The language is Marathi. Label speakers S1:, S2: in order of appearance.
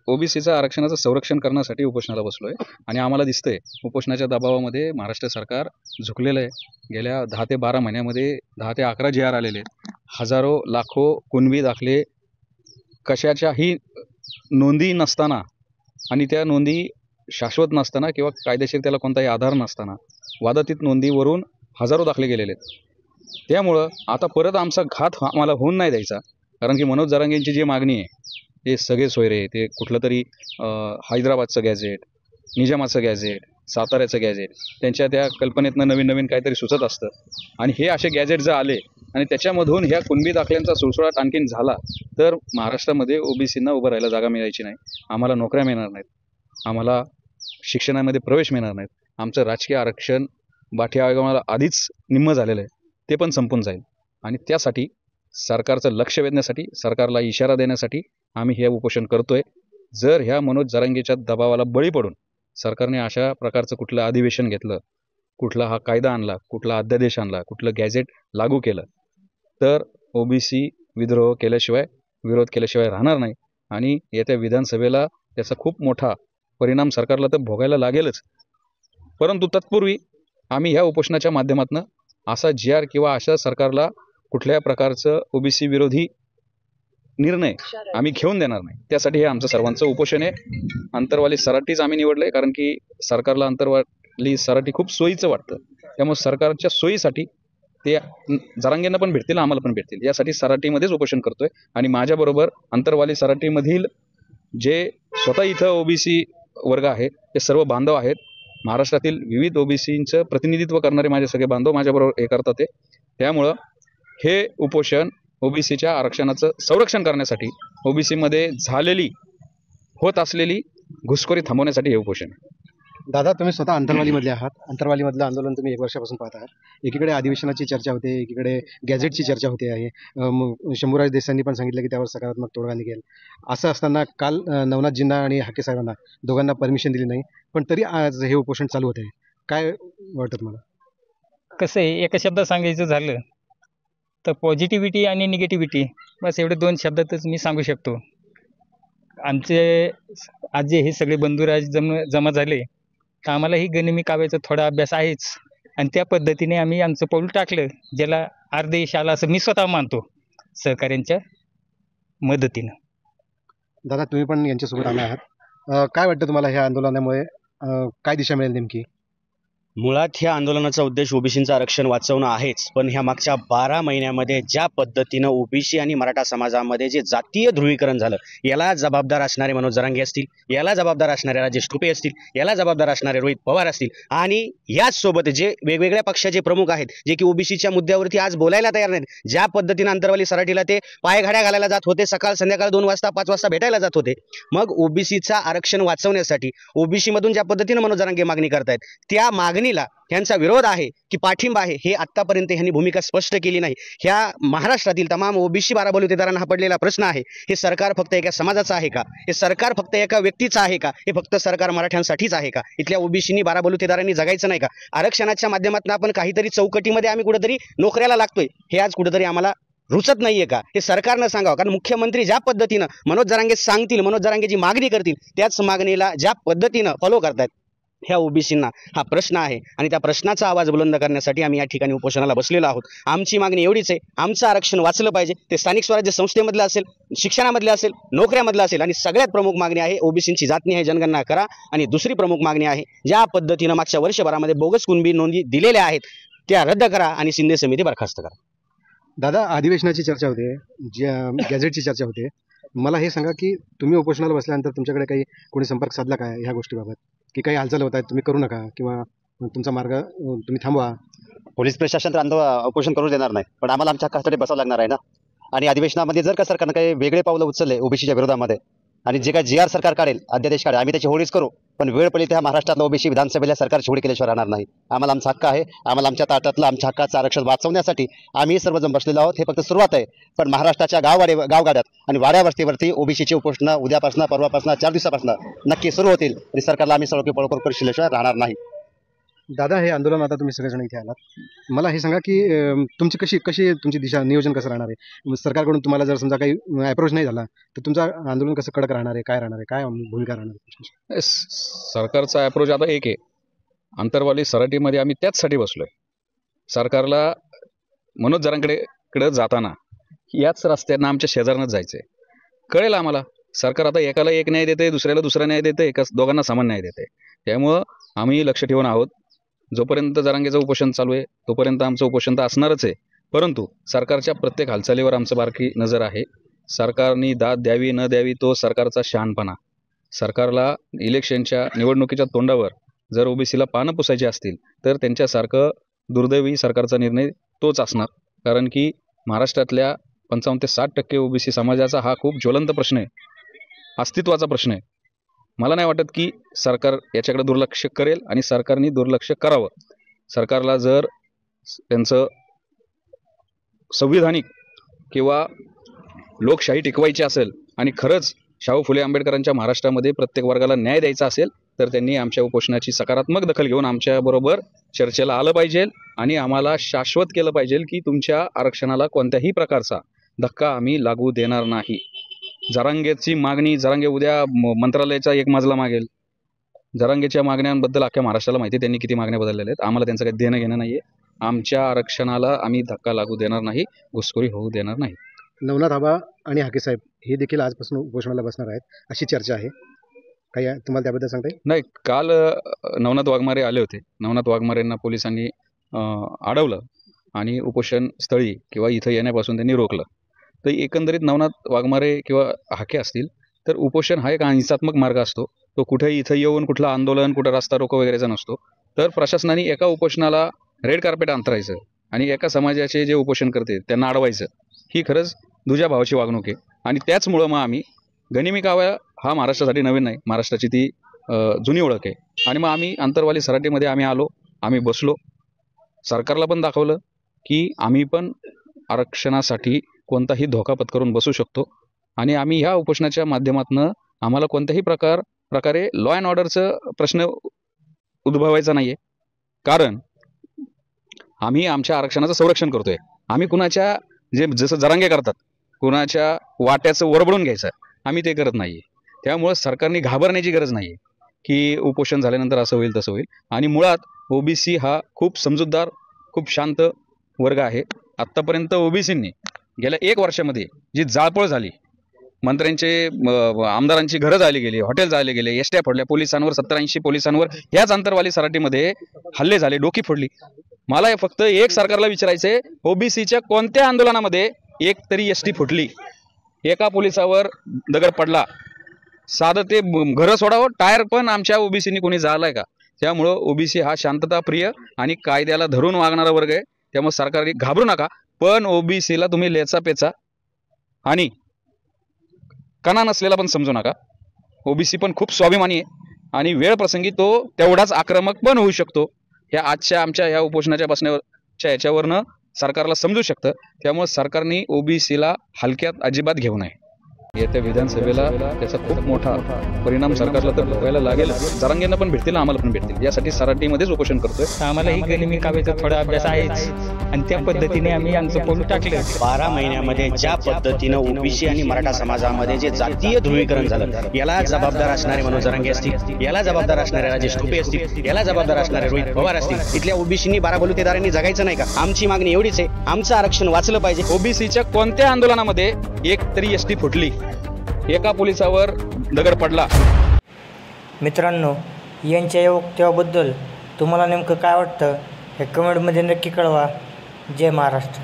S1: ओबीसीचं आरक्षणाचं संरक्षण करण्यासाठी उपोषणाला बसलोय आणि आम्हाला दिसतंय उपोषणाच्या दबावामध्ये महाराष्ट्र सरकार झुकलेलं आहे. गेल्या 10 ते 12 महिन्यामध्ये 10 ते 11 जी आर आलेले आहेत. हजारो लाखो कुणबी दाखले कशाच्याही नोंदी नसताना आणि त्या नोंदी शाश्वत नसताना किंवा कायदेशीर त्याला कोणताही आधार नसताना वादातीत नोंदीवरून हजारो दाखले गेलेले आहेत. त्यामुळं आता परत आमचा घात आम्हाला होऊन नाही द्यायचा. कारण की मनोज जरांगेंची जी मागणी आहे ते सगळे सोयरे, ते कुठलं तरी हैदराबादचं गॅझेट, निजामाचं गॅझेट, साताऱ्याचं गॅझेट, त्यांच्या त्या कल्पनेतनं नवीन नवीन काहीतरी सुचत असतं. आणि हे असे गॅझेट जर आले आणि त्याच्यामधून ह्या कुणबी दाखल्यांचा सुळसुळाट आणखीन झाला तर महाराष्ट्रामध्ये ओबीसींना उभं राहायला जागा मिळायची नाही, आम्हाला नोकऱ्या मिळणार नाहीत, आम्हाला शिक्षणामध्ये प्रवेश मिळणार नाहीत, आमचं राजकीय आरक्षण बाठी आयोगाला आधीच निम्मं झालेलं आहे ते पण संपून जाईल. आणि त्यासाठी सरकारचं लक्ष वेधण्यासाठी, सरकारला इशारा देण्यासाठी आम्ही हे उपोषण करतोय. जर ह्या मनोज जरांगेच्या दबावाला बळी पडून सरकारने अशा प्रकारचं कुठलं अधिवेशन घेतलं, कुठला हा कायदा आणला, कुठला अध्यादेश आणला, कुठलं गॅझेट लागू केलं तर ओबीसी विद्रोह केल्याशिवाय, विरोध केल्याशिवाय राहणार नाही. आणि येत्या विधानसभेला त्याचा खूप मोठा परिणाम सरकारला तर भोगायला लागेलच. परंतु तत्पूर्वी आम्ही ह्या उपोषणाच्या माध्यमातून असा जी आर किंवा अशा सरकारला कुठल्या प्रकारचं ओबीसी विरोधी निर्णय आम्ही घेऊन देणार नाही. त्यासाठी हे आमचं सर्वांचं उपोषण आहे. अंतरवाली सराटीच आम्ही निवडलंय कारण की सरकारला अंतरवाली सराटी खूप सोयीचं वाटतं. त्यामुळे सरकारच्या सोयीसाठी ते जरांगेंना पण भेटतील, आम्हाला पण भेटतील, यासाठी सराटीमध्येच उपोषण करतोय. आणि माझ्याबरोबर अंतरवाली सराटीमधील जे स्वतः इथं ओबीसी वर्ग आहे ते सर्व बांधव आहेत. महाराष्ट्रातील विविध ओबीसींचं प्रतिनिधित्व करणारे माझे सगळे बांधव माझ्याबरोबर हे करतात. त्यामुळं हे उपोषण ओबीसीच्या आरक्षणाचं संरक्षण करण्यासाठी, ओबीसीमध्ये झालेली होत असलेली घुसखोरी थांबवण्यासाठी हे उपोषण.
S2: दादा, तुम्ही स्वतः अंतरवालीमधले आहात. अंतरवालीमधलं आंदोलन तुम्ही 1 वर्षापासून पाहत आहात. एकीकडे अधिवेशनाची चर्चा होते, एकीकडे गॅझेटची चर्चा होते आहे. शंभूराज देसाईंनी पण सांगितलं की त्यावर सकारात्मक तोडगा निघेल. असं असताना काल नवनाथजींना आणि हाके साहेबांना दोघांना परमिशन दिली नाही, पण तरी आज हे उपोषण चालू होत आहे. काय वाटतं तुम्हाला?
S3: कसं आहे, एका शब्दात सांगायचं झालं तर पॉझिटिव्हिटी आणि निगेटिव्हिटी, बस एवढे 2 शब्दातच मी सांगू शकतो. आमचे आज जे हे सगळे बंधुराज जमा झाले तर आम्हालाही गनिमी काव्याचा थोडा अभ्यास आहेच. आणि त्या पद्धतीने आम्ही आमचं पाऊल टाकलं, ज्याला अर्धे यश आलं असं मी स्वतः मानतो, सहकाऱ्यांच्या मदतीनं.
S2: दादा, तुम्ही पण यांच्यासोबत आले आहात. काय वाटतं तुम्हाला ह्या आंदोलनामुळे काय दिशा मिळेल नेमकी?
S4: मुळात ह्या आंदोलनाचा उद्देश ओबीसींचं आरक्षण वाचवणं आहेच, पण ह्या मागच्या 12 महिन्यामध्ये ज्या पद्धतीनं ओबीसी आणि मराठा समाजामध्ये जे जातीय ध्रुवीकरण झालं, याला जबाबदार असणारे मनोज जरांगे असतील, याला जबाबदार असणारे राजेश टोपे असतील, याला जबाबदार असणारे रोहित पवार असतील, आणि याच सोबत जे वेगवेगळ्या पक्षाचे प्रमुख आहेत जे की ओबीसीच्या मुद्द्यावरती आज बोलायला तयार नाहीत. ज्या पद्धतीनं अंतरवाली सराठीला ते पायघड्या घालायला जात होते, सकाळ संध्याकाळ 2 वाजता 5 वाजता भेटायला जात होते, मग ओबीसीचा आरक्षण वाचवण्यासाठी ओबीसी मधून ज्या पद्धतीनं मनोज जरांगे मागणी करतायत, त्या मागणीला त्यांचा विरोध आहे की पाठिंबा आहे हे आतापर्यंत यांनी भूमिका स्पष्ट केली नाही. ह्या महाराष्ट्रातील तमाम ओबीसी बाराबलुतेदारांना हा पडलेला प्रश्न आहे, हे सरकार फक्त एका समाजाचं आहे का? हे सरकार फक्त एका व्यक्तीचं आहे का? हे फक्त सरकार मराठ्यांसाठीच आहे का? इथल्या ओबीसीनी बाराबलुतेदारांनी जगायचं नाही का? आरक्षणाच्या माध्यमातून आपण काहीतरी चौकटीमध्ये आम्ही कुठेतरी नोकऱ्याला लागतोय, हे आज कुठेतरी आम्हाला रुचत नाहीये का? हे सरकारनं सांगावं. कारण मुख्यमंत्री ज्या पद्धतीनं मनोज जरांगे सांगतील, मनोज जरांगे जी मागणी करतील त्याच मागणीला ज्या पद्धतीनं फॉलो करतायत ह्या ओबीसींना हा प्रश्न आहे. आणि त्या प्रश्नाचा आवाज बुलंद करण्यासाठी आम्ही या ठिकाणी उपोषणाला बसलेलो आहोत. आमची मागणी एवढीच आहे, आमचं आरक्षण वाचलं पाहिजे. ते स्थानिक स्वराज्य संस्थेमधलं असेल, शिक्षणामधलं असेल, नोकऱ्यामधलं असेल. आणि सगळ्यात प्रमुख मागणी आहे ओबीसींची जातनिहाय जनगणना करा. आणि दुसरी प्रमुख मागणी आहे, ज्या पद्धतीनं मागच्या वर्षभरामध्ये बोगस कुणबी नोंदी दिलेल्या आहेत त्या रद्द करा आणि शिंदे समिती बरखास्त करा.
S2: दादा, अधिवेशनाची चर्चा होते, गॅझेटची चर्चा होते. मला हे सांगा की तुम्ही उपोषणाला बसल्यानंतर तुमच्याकडे काही कोणी संपर्क साधला काय ह्या गोष्टीबाबत, की काही हालचाल होत आहेत, तुम्ही करू नका किंवा तुमचा मार्ग तुम्ही थांबवा?
S4: पोलीस प्रशासन तर उपोषण करू देणार नाही, पण आम्हाला आमच्या हक्कासाठी बसावं लागणार आहे ना. आणि अधिवेशनामध्ये जर का सरकारनं काही वेगळे पावलं उचलले ओबीसीच्या विरोधामध्ये आणि जे काय जी आर सरकार काढेल, अध्यादेश काढेल, आम्ही त्याची होळीच करू. पण वेळ पडली त्या महाराष्ट्रातला ओबीसी विधानसभेला सरकारची होळी केल्याशिवाय राहणार नाही. आम्हाला आमचा हक्क आहे, आम्हाला आमच्या ताटातलं आमच्या हक्काचं आरक्षण वाचवण्यासाठी आम्ही सर्वजण बसलेलो आहोत. हे फक्त सुरुवात आहे, पण महाराष्ट्राच्या गावगाड्यात आणि वाड्यावस्तीवरती ओबीसीची उपोषणं उद्यापासून, परवापासून, 4 दिवसापासून नक्की सुरू होतील. आणि सरकारला आम्ही सळकी पळकर केल्याशिवाय राहणार नाही.
S2: दादा, हे आंदोलन आता तुम्ही सगळेजण इथे आलात, मला हे सांगा की तुमची कशी तुमची दिशा नियोजन कसं राहणार आहे? सरकारकडून तुम्हाला जर समजा काही अप्रोच नाही झाला तर तुमचं आंदोलन कसं कडक राहणार आहे, काय राहणार आहे, काय भूमिका राहणार आहे?
S1: सरकारचा अप्रोच आता एक आहे. आंतरवाली सराटीमध्ये आम्ही त्याचसाठी बसलोय. सरकारला मनोज जरांगेकडे जाताना याच रस्त्यांना आमच्या शेजारनंच जायचंय. कळेल आम्हाला सरकार आता एकाला एक न्याय देते, दुसऱ्याला दुसरा न्याय देते, दोघांना समान न्याय देते. त्यामुळं आम्ही लक्ष ठेवून आहोत. जोपर्यंत जरांगेचं उपोषण चालू आहे तोपर्यंत आमचं उपोषण तर असणारच आहे. परंतु सरकारच्या प्रत्येक हालचालीवर आमचं बारकी नजर आहे. सरकारने दाद द्यावी न द्यावी तो सरकारचा शहाणपणा. सरकारला इलेक्शनच्या निवडणुकीच्या तोंडावर जर ओबीसीला पानं पुसायची असतील तर त्यांच्यासारखं दुर्दैवी सरकारचा निर्णय तोच असणार. कारण की महाराष्ट्रातल्या 55 ते 60% ओबीसी समाजाचा हा खूप ज्वलंत प्रश्न आहे, अस्तित्वाचा प्रश्न आहे. मला नाही वाटत की सरकार याच्याकडे दुर्लक्ष करेल आणि सरकारने दुर्लक्ष करावं. सरकारला जर त्यांचं संविधानिक किंवा लोकशाही टिकवायची असेल आणि खरंच शाहू फुले आंबेडकरांच्या महाराष्ट्रामध्ये प्रत्येक वर्गाला न्याय द्यायचा असेल तर त्यांनी आमच्या उपोषणाची सकारात्मक दखल घेऊन आमच्याबरोबर चर्चेला आलं पाहिजे आणि आम्हाला शाश्वत केलं पाहिजे की तुमच्या आरक्षणाला कोणत्याही प्रकारचा धक्का आम्ही लागू देणार नाही. जरांगेची मागणी, जरांगे उद्या मंत्रालयाचा एक मजला मागेल. जरांगेच्या मागण्यांबद्दल अख्ख्या महाराष्ट्राला माहिती, त्यांनी किती मागण्या बदललेल्या आहेत. आम्हाला त्यांचं काही देणं घेणं नाही आहे. आमच्या आरक्षणाला आम्ही धक्का लागू देणार नाही, घुसखोरी होऊ देणार नाही.
S2: नवनाथ आबा आणि हाके साहेब हे देखील आजपासून उपोषणाला बसणार आहेत अशी चर्चा आहे. काही तुम्हाला त्याबद्दल सांगता येईल?
S1: नाही, काल नवनाथ वाघमारे आले होते. नवनाथ वाघमारेंना पोलिसांनी अडवलं आणि उपोषण स्थळी किंवा इथं येण्यापासून त्यांनी रोखलं. तर एकंदरीत नवनाथ वाघमारे किंवा हाके असतील तर उपोषण हा एक हिंसात्मक मार्ग असतो. तो कुठेही इथं येऊन कुठलं आंदोलन, कुठं रस्ता रोको वगैरेचा नसतो. तर प्रशासनाने एका उपोषणाला रेड कार्पेट अंतरायचं आणि एका समाजाचे जे उपोषण करते त्यांना अडवायचं, ही खरंच दुजा भावाची वागणूक आहे. आणि त्याचमुळं मग आम्ही गनिमी कावळा हा महाराष्ट्रासाठी नवीन नाही, महाराष्ट्राची ती जुनी ओळख आहे. आणि मग आम्ही आंतरवाली सराटीमध्ये आम्ही आलो, आम्ही बसलो, सरकारला पण दाखवलं की आम्ही पण आरक्षणासाठी कोणताही धोका पत्करून बसू शकतो. आणि आम्ही ह्या उपोषणाच्या माध्यमातून आम्हाला कोणत्याही प्रकारे लॉ अँड ऑर्डरचं प्रश्न उद्भवायचा नाही आहे. कारण आम्ही आमच्या आरक्षणाचं संरक्षण करतोय. आम्ही कुणाच्या जसं जरांगे करतात कुणाच्या वाट्याचं वरबडून घ्यायचं, आम्ही ते करत नाही. त्यामुळं सरकारने घाबरण्याची गरज नाही आहे की उपोषण झाल्यानंतर असं होईल तसं होईल. आणि मुळात ओबीसी हा खूप समजूतदार, खूप शांत वर्ग आहे. आत्तापर्यंत ओबीसींनी गेल्या 1 वर्षामध्ये जी जाळपोळ झाली, मंत्र्यांचे आमदारांची घरं जाळली गेली, हॉटेल जाळले गेले, एसट्या फोडल्या, पोलिसांवर 70-80 पोलिसांवर याच आंतरवाली सराटीमध्ये हल्ले झाले, डोकी फोडली. मला फक्त एक सरकारला विचारायचंय, ओबीसीच्या कोणत्या आंदोलनामध्ये एक तरी एसटी फुटली, एका पोलिसावर दगड पडला, साधं ते घरं सोडावं टायर पण आमच्या ओबीसीनी कोणी जाळलाय का? त्यामुळं ओबीसी हा शांतताप्रिय आणि कायद्याला धरून वागणारा वर्ग आहे. त्यामुळे सरकारने घाबरू नका. पण ओबीसीला तुम्ही लेचा पेचा आणि कणा नसलेला पण समजू नका. ओबीसी पण खूप स्वाभिमानी आहे आणि वेळ प्रसंगी तो तेवढाच आक्रमक पण होऊ शकतो. ह्या आजच्या आमच्या ह्या उपोषणाच्या बसण्याच्या याच्यावरनं सरकारला समजू शकतं. त्यामुळे सरकारने ओबीसीला हलक्यात अजिबात घेऊ नये. येत्या विधानसभेला त्याचा खूप मोठा परिणाम सरकारला तर भोगायला लागेल. जरांगेंना पण भेटतील, आम्हाला पण भेटतील. यासाठी सराटीमध्येच उपोषण करतोय.
S3: आम्हाला ही गनिमी काव्याचा थोडा अभ्यास आहेच आणि त्या पद्धतीने आम्ही आमचं पाऊल टाकलं.
S4: 12 महिन्यामध्ये ज्या पद्धतीनं ओबीसी आणि मराठा समाजामध्ये जे जातीय ध्रुवीकरण झालं, याला जबाबदार असणारे मनोज जरांगे असतील, याला जबाबदार असणारे राजेश टोपे असतील, याला जबाबदार असणारे रोहित पवार असतील. इथल्या ओबीसींनी 12 बलुतेदारांनी जगायचं नाही का? आमची मागणी एवढीच आहे, आमचं आरक्षण वाचलं पाहिजे.
S1: ओबीसीच्या कोणत्या आंदोलनामध्ये एक तरी एसटी फुटली, एका पोलिसावर दगड पडला?
S5: मित्रांनो, यांच्या या वक्तव्याबद्दल तुम्हाला नेमकं काय वाटतं हे कमेंटमध्ये नक्की कळवा. जय महाराष्ट्र.